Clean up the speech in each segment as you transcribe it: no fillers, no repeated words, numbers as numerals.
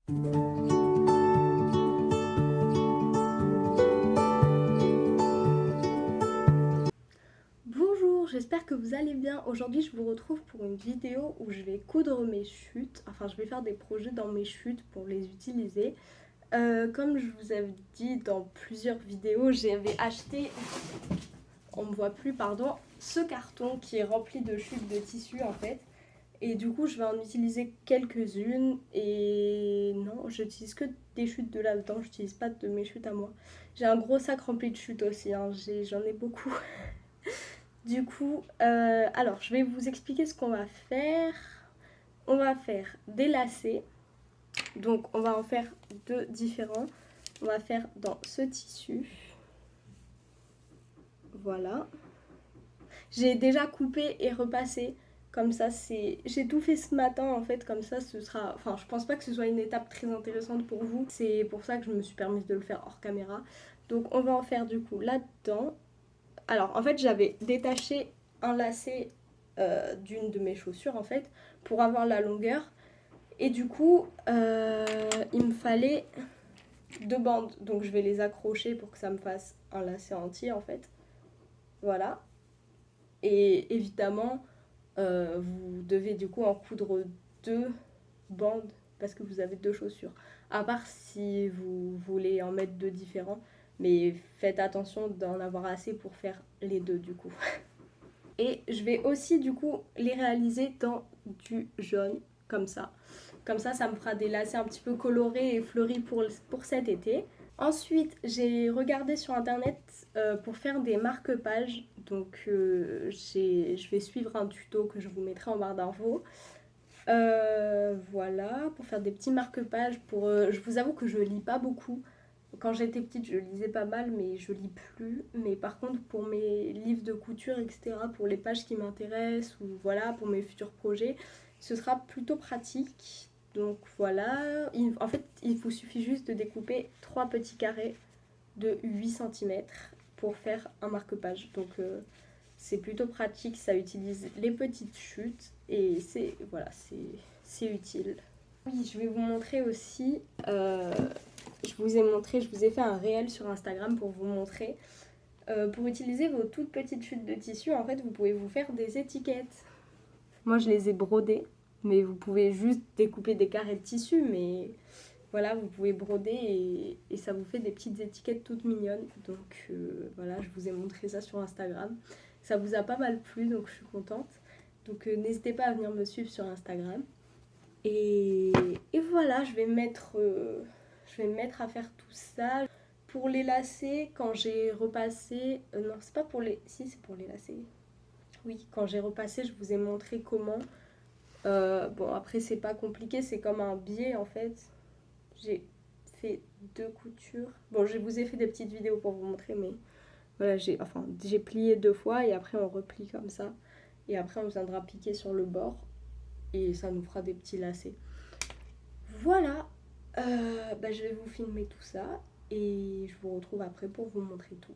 Bonjour, j'espère que vous allez bien. Aujourd'hui, je vous retrouve pour une vidéo où je vais coudre mes chutes. Enfin, je vais faire des projets dans mes chutes pour les utiliser. Comme je vous avais dit dans plusieurs vidéos, j'avais acheté, on me voit plus, pardon, ce carton qui est rempli de chutes de tissu en fait. Et du coup, je vais en utiliser quelques-unes. Et non, j'utilise que des chutes de là-dedans, j'utilise pas de mes chutes à moi. J'ai un gros sac rempli de chutes aussi, hein. J'en ai beaucoup. Du coup, alors je vais vous expliquer ce qu'on va faire. On va faire des lacets. Donc on va en faire deux différents. On va faire dans ce tissu. Voilà. J'ai déjà coupé et repassé. Comme ça, j'ai tout fait ce matin en fait. Comme ça, ce sera. Enfin, je pense pas que ce soit une étape très intéressante pour vous. C'est pour ça que je me suis permise de le faire hors caméra. Donc on va en faire du coup là-dedans. Alors en fait, j'avais détaché un lacet d'une de mes chaussures en fait pour avoir la longueur. Et du coup, il me fallait deux bandes. Donc je vais les accrocher pour que ça me fasse un lacet entier en fait. Voilà. Et évidemment, vous devez du coup en coudre deux bandes parce que vous avez deux chaussures. À part si vous voulez en mettre deux différents. Mais faites attention d'en avoir assez pour faire les deux du coup. Et je vais aussi du coup les réaliser dans du jaune, comme ça. Comme ça me fera des lacets un petit peu colorés et fleuris pour cet été. Ensuite, j'ai regardé sur internet pour faire des marque-pages. Donc je vais suivre un tuto que je vous mettrai en barre d'infos. Voilà, pour faire des petits marque-pages. Je vous avoue que je lis pas beaucoup. Quand j'étais petite, je lisais pas mal, mais je lis plus. Mais par contre, pour mes livres de couture, etc., pour les pages qui m'intéressent, ou voilà, pour mes futurs projets, ce sera plutôt pratique. Donc voilà, en fait, il vous suffit juste de découper 3 petits carrés de 8 cm pour faire un marque-page. Donc c'est plutôt pratique, ça utilise les petites chutes et voilà, c'est utile. Oui, je vais vous montrer aussi... je vous ai fait un réel sur Instagram pour vous montrer. Pour utiliser vos toutes petites chutes de tissu, en fait, vous pouvez vous faire des étiquettes. Moi, je les ai brodées, mais vous pouvez juste découper des carrés de tissu, mais voilà, vous pouvez broder et ça vous fait des petites étiquettes toutes mignonnes. Donc voilà, je vous ai montré ça sur Instagram. Ça vous a pas mal plu, donc je suis contente. Donc n'hésitez pas à venir me suivre sur Instagram. Et voilà, je vais me mettre à faire tout ça. Pour les lacets, quand j'ai repassé... non, c'est pas pour les... Si, c'est pour les lacets. Oui, quand j'ai repassé, je vous ai montré comment. Bon, après, c'est pas compliqué, c'est comme un biais, en fait. J'ai fait 2 coutures. Bon, je vous ai fait des petites vidéos pour vous montrer, mais... Voilà, j'ai plié 2 fois et après, on replie comme ça. Et après, on viendra piquer sur le bord. Et ça nous fera des petits lacets. Voilà, je vais vous filmer tout ça et je vous retrouve après pour vous montrer tout.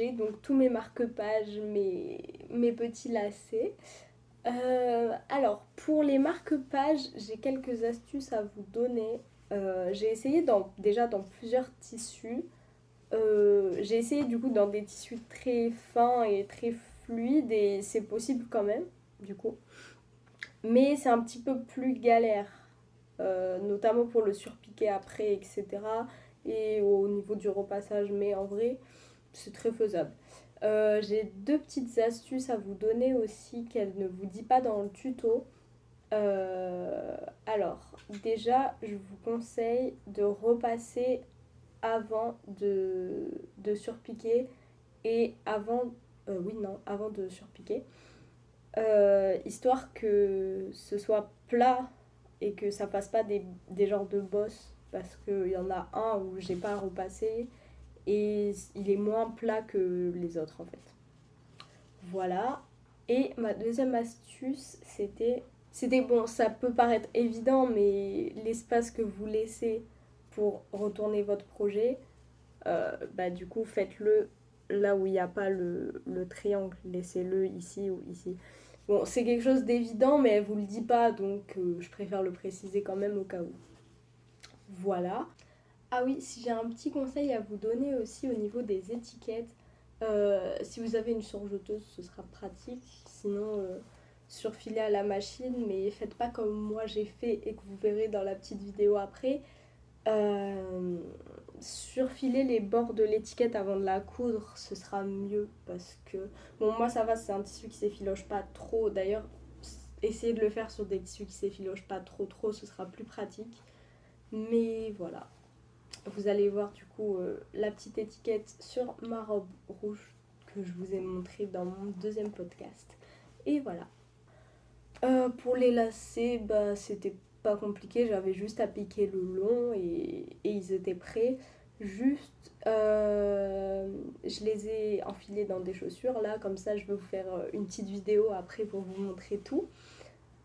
ranger donc tous mes marque-pages, mes petits lacets. Alors, pour les marque-pages, j'ai quelques astuces à vous donner. J'ai essayé déjà dans plusieurs tissus. J'ai essayé du coup dans des tissus très fins et très fluides et c'est possible quand même, du coup. Mais c'est un petit peu plus galère, notamment pour le surpiquer après, etc. Et au niveau du repassage, mais en vrai, c'est très faisable. J'ai deux petites astuces à vous donner aussi qu'elle ne vous dit pas dans le tuto. Alors, déjà, je vous conseille de repasser avant de surpiquer et avant de surpiquer. Histoire que ce soit plat et que ça fasse pas des genres de bosses parce qu'il y en a un où j'ai pas repassé et il est moins plat que les autres en fait. Voilà. Et ma deuxième astuce, c'était bon, ça peut paraître évident, mais l'espace que vous laissez pour retourner votre projet, bah du coup faites-le là où il n'y a pas le triangle, laissez-le ici ou ici. Bon, c'est quelque chose d'évident, mais elle vous le dit pas, donc je préfère le préciser quand même au cas où. Voilà. Ah oui, si j'ai un petit conseil à vous donner aussi au niveau des étiquettes, si vous avez une surjeteuse, ce sera pratique. Sinon, surfilez à la machine, mais faites pas comme moi j'ai fait et que vous verrez dans la petite vidéo après. Surfiler les bords de l'étiquette avant de la coudre, ce sera mieux parce que bon, moi ça va, c'est un tissu qui s'effiloche pas trop. D'ailleurs, essayez de le faire sur des tissus qui s'effilochent pas trop, ce sera plus pratique. Mais voilà, vous allez voir du coup la petite étiquette sur ma robe rouge que je vous ai montré dans mon deuxième podcast. Et voilà. Pour les lacets, bah c'était pas compliqué, j'avais juste à piquer le long et ils étaient prêts. Juste, je les ai enfilés dans des chaussures là, comme ça je vais vous faire une petite vidéo après pour vous montrer tout.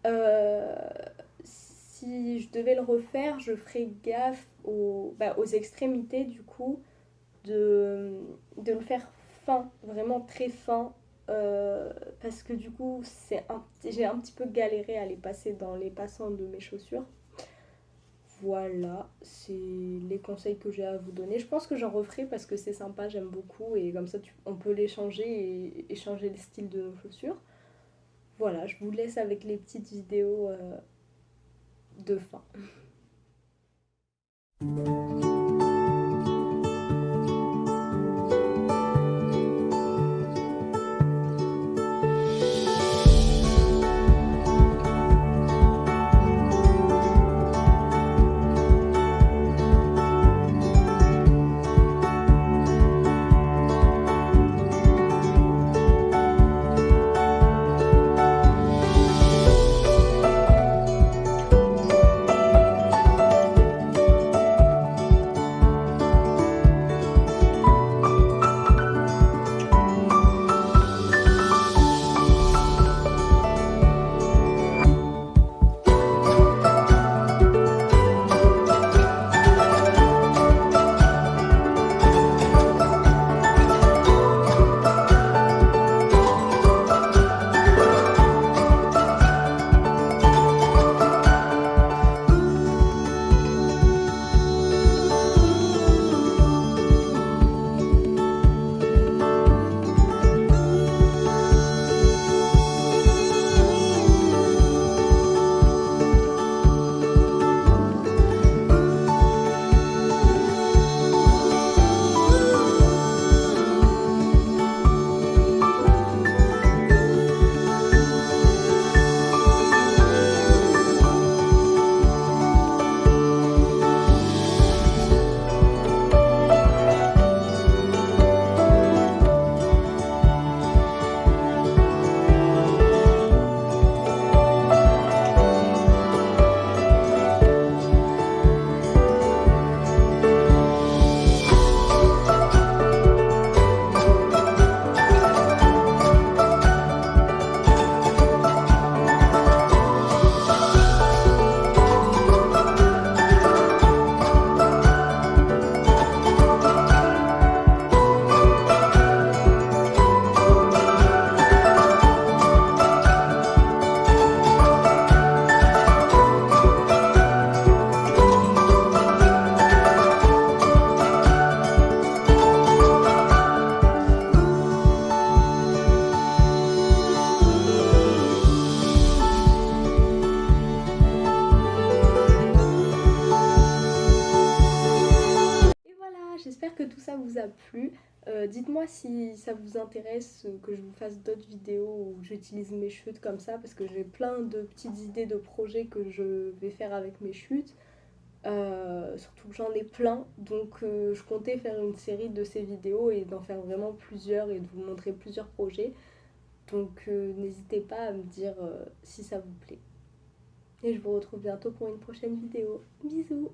Euh, Si je devais le refaire, je ferais gaffe aux extrémités du coup, de le faire fin, vraiment très fin, parce que du coup j'ai un petit peu galéré à les passer dans les passants de mes chaussures. Voilà, c'est les conseils que j'ai à vous donner. Je pense que j'en referai parce que c'est sympa, j'aime beaucoup et comme ça on peut les changer et changer le style de nos chaussures. Voilà, je vous laisse avec les petites vidéos de fin. ça vous a plu. Dites-moi si ça vous intéresse que je vous fasse d'autres vidéos où j'utilise mes chutes comme ça, parce que j'ai plein de petites idées de projets que je vais faire avec mes chutes. Surtout que j'en ai plein, donc je comptais faire une série de ces vidéos et d'en faire vraiment plusieurs et de vous montrer plusieurs projets. Donc n'hésitez pas à me dire si ça vous plaît. Et je vous retrouve bientôt pour une prochaine vidéo. Bisous!